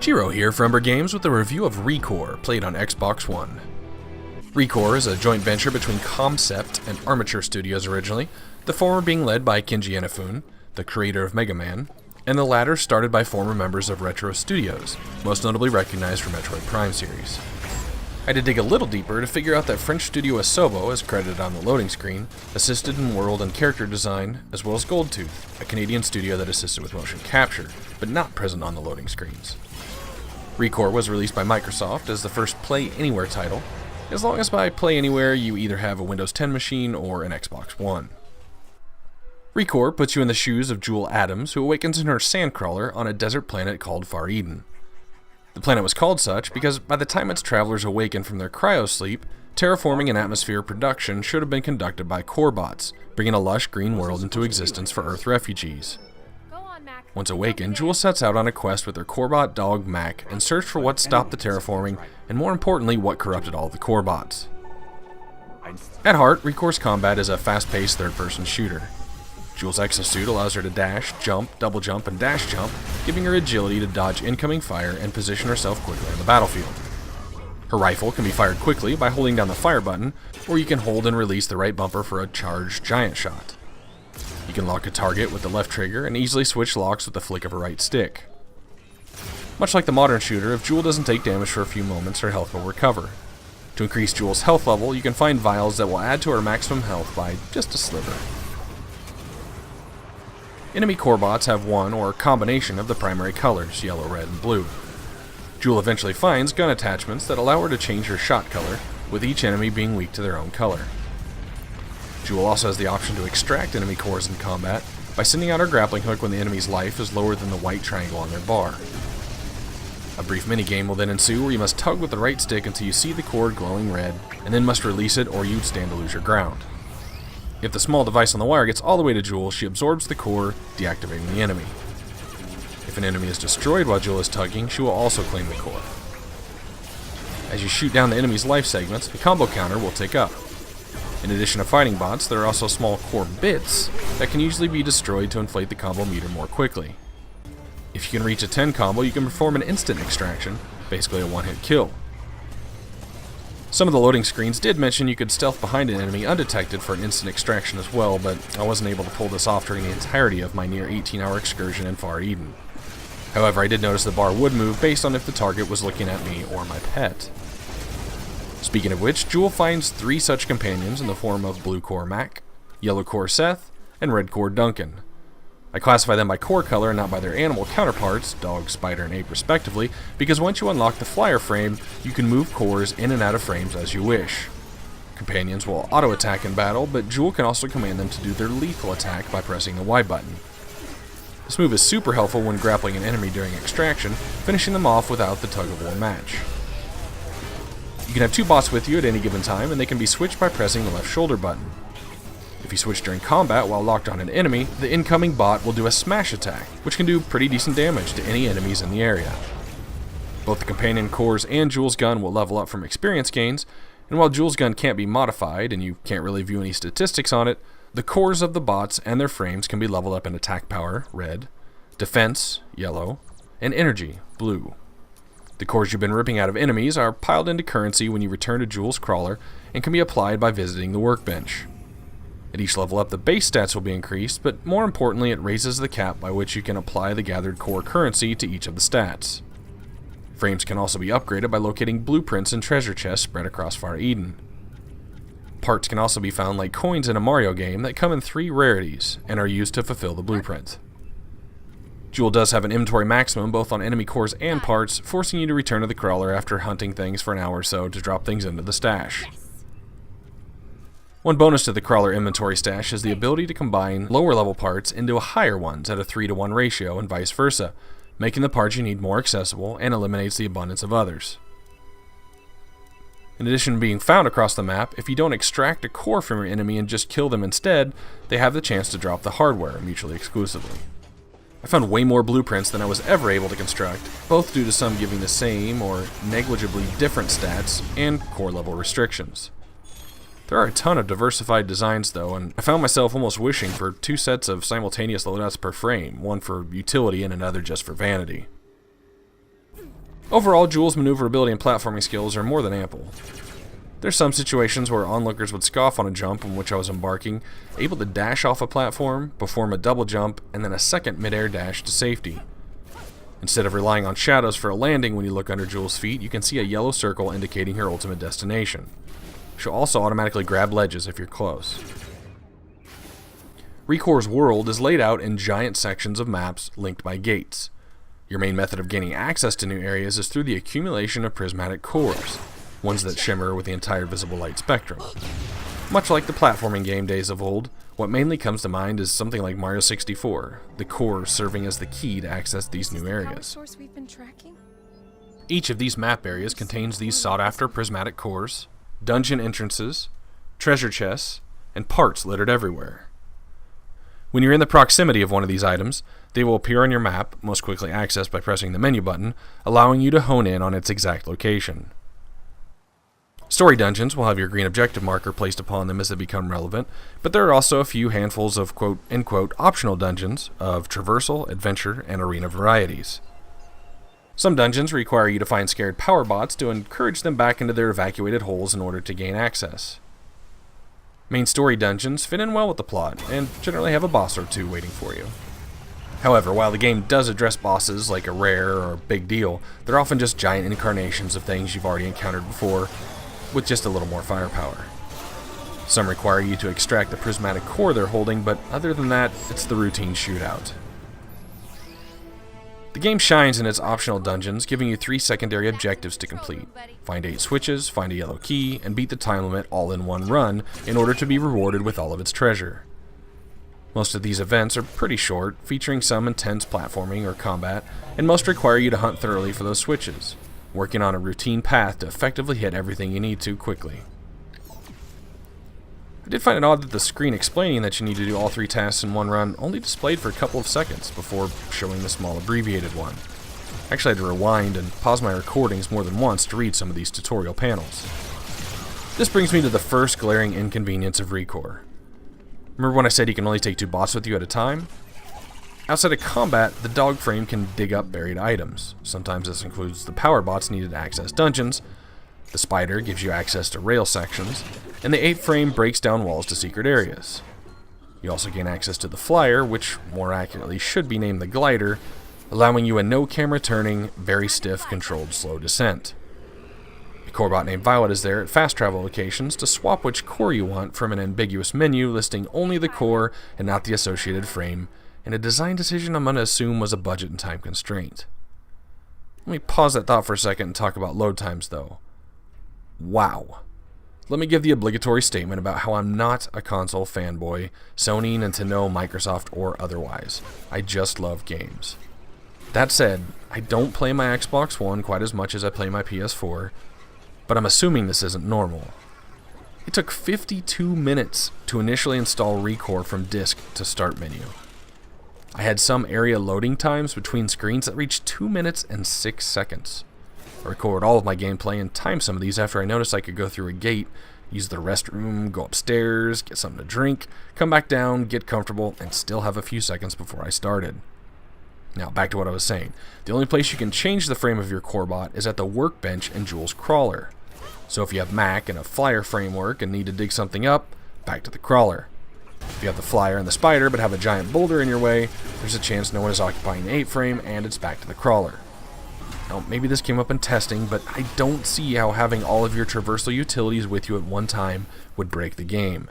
Jiro here for Umbra Games with a review of ReCore, played on Xbox One. ReCore is a joint venture between Concept and Armature Studios originally, the former being led by Kenji Inafune, the creator of Mega Man, and the latter started by former members of Retro Studios, most notably recognized for Metroid Prime series. I had to dig a little deeper to figure out that French studio Asobo, as credited on the loading screen, assisted in world and character design, as well as Goldtooth, a Canadian studio that assisted with motion capture, but not present on the loading screens. ReCore was released by Microsoft as the first Play Anywhere title, as long as by Play Anywhere you either have a Windows 10 machine or an Xbox One. ReCore puts you in the shoes of Jewel Adams, who awakens in her sandcrawler on a desert planet called Far Eden. The planet was called such because by the time its travelers awaken from their cryosleep, terraforming and atmosphere production should have been conducted by core bots, bringing a lush green world into existence for Earth refugees. Once awakened, Jewel sets out on a quest with her Corebot dog Mac and search for what stopped the terraforming, and more importantly, what corrupted all the Corebots. At heart, ReCore's combat is a fast-paced third-person shooter. Jewel's exosuit allows her to dash, jump, double jump, and dash jump, giving her agility to dodge incoming fire and position herself quickly on the battlefield. Her rifle can be fired quickly by holding down the fire button, or you can hold and release the right bumper for a charged giant shot. You can lock a target with the left trigger and easily switch locks with the flick of a right stick. Much like the modern shooter, if Jewel doesn't take damage for a few moments, her health will recover. To increase Jewel's health level, you can find vials that will add to her maximum health by just a sliver. Enemy Corebots have one or a combination of the primary colors, yellow, red, and blue. Jewel eventually finds gun attachments that allow her to change her shot color, with each enemy being weak to their own color. Jewel also has the option to extract enemy cores in combat by sending out her grappling hook when the enemy's life is lower than the white triangle on their bar. A brief minigame will then ensue where you must tug with the right stick until you see the core glowing red, and then must release it or you'd stand to lose your ground. If the small device on the wire gets all the way to Jewel, she absorbs the core, deactivating the enemy. If an enemy is destroyed while Jewel is tugging, she will also claim the core. As you shoot down the enemy's life segments, a combo counter will tick up. In addition to fighting bots, there are also small core bits that can usually be destroyed to inflate the combo meter more quickly. If you can reach a 10 combo, you can perform an instant extraction, basically a one-hit kill. Some of the loading screens did mention you could stealth behind an enemy undetected for an instant extraction as well, but I wasn't able to pull this off during the entirety of my near 18-hour excursion in Far Eden. However, I did notice the bar would move based on if the target was looking at me or my pet. Speaking of which, Jewel finds 3 such companions in the form of Blue Core Mac, Yellow Core Seth, and Red Core Duncan. I classify them by core color and not by their animal counterparts, dog, spider, and ape respectively, because once you unlock the flyer frame, you can move cores in and out of frames as you wish. Companions will auto-attack in battle, but Jewel can also command them to do their lethal attack by pressing the Y button. This move is super helpful when grappling an enemy during extraction, finishing them off without the tug-of-war match. You can have 2 bots with you at any given time, and they can be switched by pressing the left shoulder button. If you switch during combat while locked on an enemy, the incoming bot will do a smash attack, which can do pretty decent damage to any enemies in the area. Both the companion cores and Jewel's gun will level up from experience gains, and while Jewel's gun can't be modified and you can't really view any statistics on it, the cores of the bots and their frames can be leveled up in attack power, red, defense, yellow, and energy, blue. The cores you've been ripping out of enemies are piled into currency when you return to Jewel's crawler and can be applied by visiting the workbench. At each level up, the base stats will be increased, but more importantly, it raises the cap by which you can apply the gathered core currency to each of the stats. Frames can also be upgraded by locating blueprints and treasure chests spread across Far Eden. Parts can also be found like coins in a Mario game that come in 3 rarities and are used to fulfill the blueprint. Jewel does have an inventory maximum both on enemy cores and parts, forcing you to return to the crawler after hunting things for an hour or so to drop things into the stash. One bonus to the crawler inventory stash is the ability to combine lower level parts into higher ones at a 3-to-1 ratio and vice versa, making the parts you need more accessible and eliminates the abundance of others. In addition to being found across the map, if you don't extract a core from your enemy and just kill them instead, they have the chance to drop the hardware mutually exclusively. I found way more blueprints than I was ever able to construct, both due to some giving the same or negligibly different stats and core level restrictions. There are a ton of diversified designs though, and I found myself almost wishing for 2 sets of simultaneous loadouts per frame, one for utility and another just for vanity. Overall, Jules' maneuverability and platforming skills are more than ample. There's some situations where onlookers would scoff on a jump on which I was embarking, able to dash off a platform, perform a double jump, and then a second mid-air dash to safety. Instead of relying on shadows for a landing when you look under Jules' feet, you can see a yellow circle indicating her ultimate destination. She'll also automatically grab ledges if you're close. ReCore's world is laid out in giant sections of maps linked by gates. Your main method of gaining access to new areas is through the accumulation of prismatic cores, ones that shimmer with the entire visible light spectrum. Much like the platforming game days of old, what mainly comes to mind is something like Mario 64, the core serving as the key to access these new areas. Each of these map areas contains these sought-after prismatic cores, dungeon entrances, treasure chests, and parts littered everywhere. When you're in the proximity of one of these items, they will appear on your map, most quickly accessed by pressing the menu button, allowing you to hone in on its exact location. Story dungeons will have your green objective marker placed upon them as they become relevant, but there are also a few handfuls of quote-unquote optional dungeons of traversal, adventure, and arena varieties. Some dungeons require you to find scared power bots to encourage them back into their evacuated holes in order to gain access. Main story dungeons fit in well with the plot, and generally have a boss or two waiting for you. However, while the game does address bosses like a rare or big deal, they're often just giant incarnations of things you've already encountered before, with just a little more firepower. Some require you to extract the prismatic core they're holding, but other than that, it's the routine shootout. The game shines in its optional dungeons, giving you 3 secondary objectives to complete. Find 8 switches, find a yellow key, and beat the time limit all in one run in order to be rewarded with all of its treasure. Most of these events are pretty short, featuring some intense platforming or combat, and most require you to hunt thoroughly for those switches, working on a routine path to effectively hit everything you need to quickly. I did find it odd that the screen explaining that you need to do all 3 tasks in one run only displayed for a couple of seconds before showing the small abbreviated one. I actually had to rewind and pause my recordings more than once to read some of these tutorial panels. This brings me to the first glaring inconvenience of ReCore. Remember when I said you can only take 2 bots with you at a time? Outside of combat, the dog frame can dig up buried items. Sometimes this includes the power bots needed to access dungeons, the spider gives you access to rail sections, and the 8 frame breaks down walls to secret areas. You also gain access to the flyer, which more accurately should be named the glider, allowing you a no camera turning, very stiff controlled slow descent. A core bot named Violet is there at fast travel locations to swap which core you want from an ambiguous menu listing only the core and not the associated frame, and a design decision I'm going to assume was a budget and time constraint. Let me pause that thought for a second and talk about load times though. Wow. Let me give the obligatory statement about how I'm not a console fanboy, Sony, Nintendo, Microsoft, or otherwise. I just love games. That said, I don't play my Xbox One quite as much as I play my PS4, but I'm assuming this isn't normal. It took 52 minutes to initially install ReCore from disk to start menu. I had some area loading times between screens that reached 2 minutes and 6 seconds. I recorded all of my gameplay and timed some of these after I noticed I could go through a gate, use the restroom, go upstairs, get something to drink, come back down, get comfortable, and still have a few seconds before I started. Now, back to what I was saying. The only place you can change the frame of your core bot is at the workbench in Jules' crawler. So if you have Mac and a flyer framework and need to dig something up, back to the crawler. If you have the flyer and the spider but have a giant boulder in your way, there's a chance no one is occupying the 8 frame and it's back to the crawler. Now, maybe this came up in testing, but I don't see how having all of your traversal utilities with you at one time would break the game.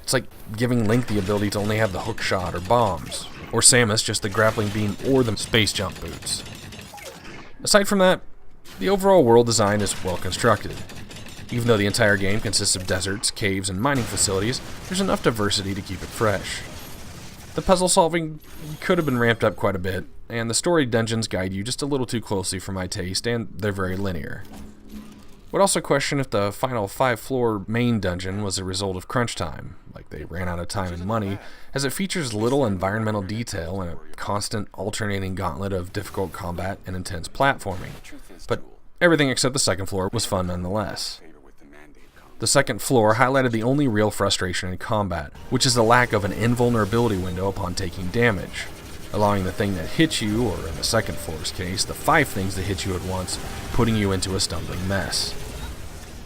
It's like giving Link the ability to only have the hook shot or bombs, or Samus just the grappling beam or the space jump boots. Aside from that, the overall world design is well constructed. Even though the entire game consists of deserts, caves, and mining facilities, there's enough diversity to keep it fresh. The puzzle solving could have been ramped up quite a bit, and the story dungeons guide you just a little too closely for my taste, and they're very linear. Would also question if the final 5-floor main dungeon was a result of crunch time, like they ran out of time and money, as it features little environmental detail and a constant alternating gauntlet of difficult combat and intense platforming. But everything except the second floor was fun nonetheless. The second floor highlighted the only real frustration in combat, which is the lack of an invulnerability window upon taking damage, allowing the thing that hits you, or in the second floor's case, the 5 things that hit you at once, putting you into a stumbling mess.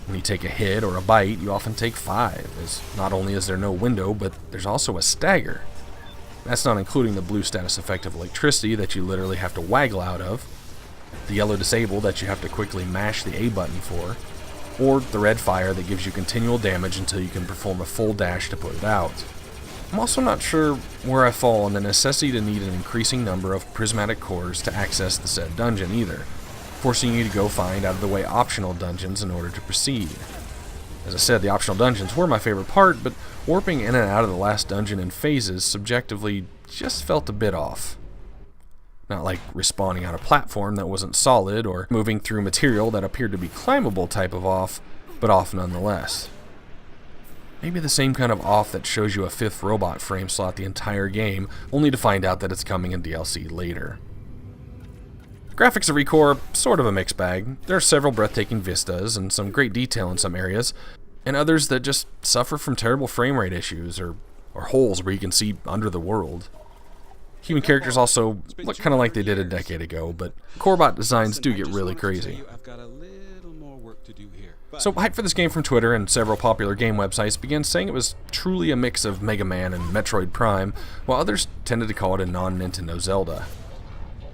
When you take a hit or a bite, you often take 5, as not only is there no window, but there's also a stagger. That's not including the blue status effect of electricity that you literally have to waggle out of, the yellow disable that you have to quickly mash the A button for, or the red fire that gives you continual damage until you can perform a full dash to put it out. I'm also not sure where I fall on the necessity to need an increasing number of prismatic cores to access the said dungeon either, forcing you to go find out-of-the-way optional dungeons in order to proceed. As I said, the optional dungeons were my favorite part, but warping in and out of the last dungeon in phases subjectively just felt a bit off. Not like respawning on a platform that wasn't solid, or moving through material that appeared to be climbable type of off, but off nonetheless. Maybe the same kind of off that shows you a 5th robot frame slot the entire game, only to find out that it's coming in DLC later. Graphics of ReCore, sort of a mixed bag. There are several breathtaking vistas and some great detail in some areas, and others that just suffer from terrible frame rate issues, or holes where you can see under the world. Human characters also look kind of like they did a decade ago, but Corebot designs do get really crazy. So hype for this game from Twitter and several popular game websites began saying it was truly a mix of Mega Man and Metroid Prime, while others tended to call it a non-Nintendo Zelda.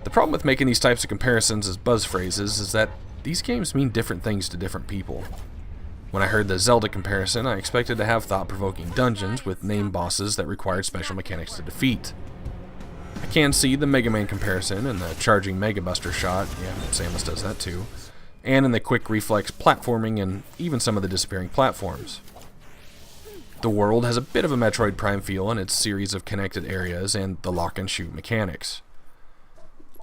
The problem with making these types of comparisons as buzz phrases is that these games mean different things to different people. When I heard the Zelda comparison, I expected to have thought-provoking dungeons with named bosses that required special mechanics to defeat. I can see the Mega Man comparison and the charging Mega Buster shot, yeah, Samus does that too, and in the quick reflex platforming and even some of the disappearing platforms. The world has a bit of a Metroid Prime feel in its series of connected areas and the lock-and-shoot mechanics.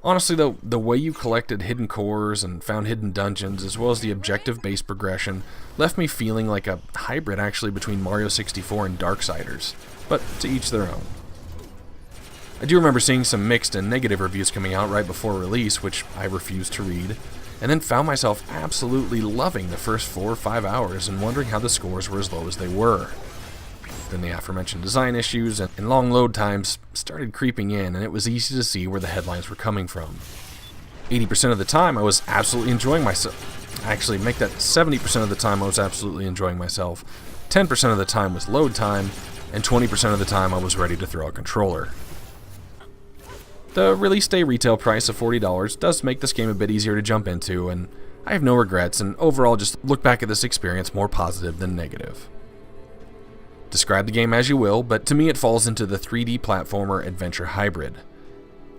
Honestly though, the way you collected hidden cores and found hidden dungeons, as well as the objective-based progression, left me feeling like a hybrid actually between Mario 64 and Darksiders, but to each their own. I do remember seeing some mixed and negative reviews coming out right before release, which I refused to read, and then found myself absolutely loving the first 4 or 5 hours and wondering how the scores were as low as they were. Then the aforementioned design issues and long load times started creeping in, and it was easy to see where the headlines were coming from. 80% of the time I was absolutely enjoying myself. Actually, make that 70% of the time I was absolutely enjoying myself. 10% of the time was load time, and 20% of the time I was ready to throw a controller. The release day retail price of $40 does make this game a bit easier to jump into, and I have no regrets, and overall just look back at this experience more positive than negative. Describe the game as you will, but to me it falls into the 3D platformer adventure hybrid.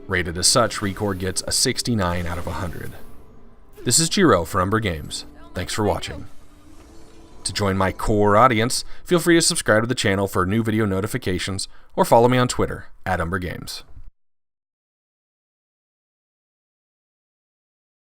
Rated as such, ReCore gets a 69 out of 100. This is Jiro for Umbra Games. Thanks for watching. To join my core audience, feel free to subscribe to the channel for new video notifications, or follow me on Twitter @Umbra Games.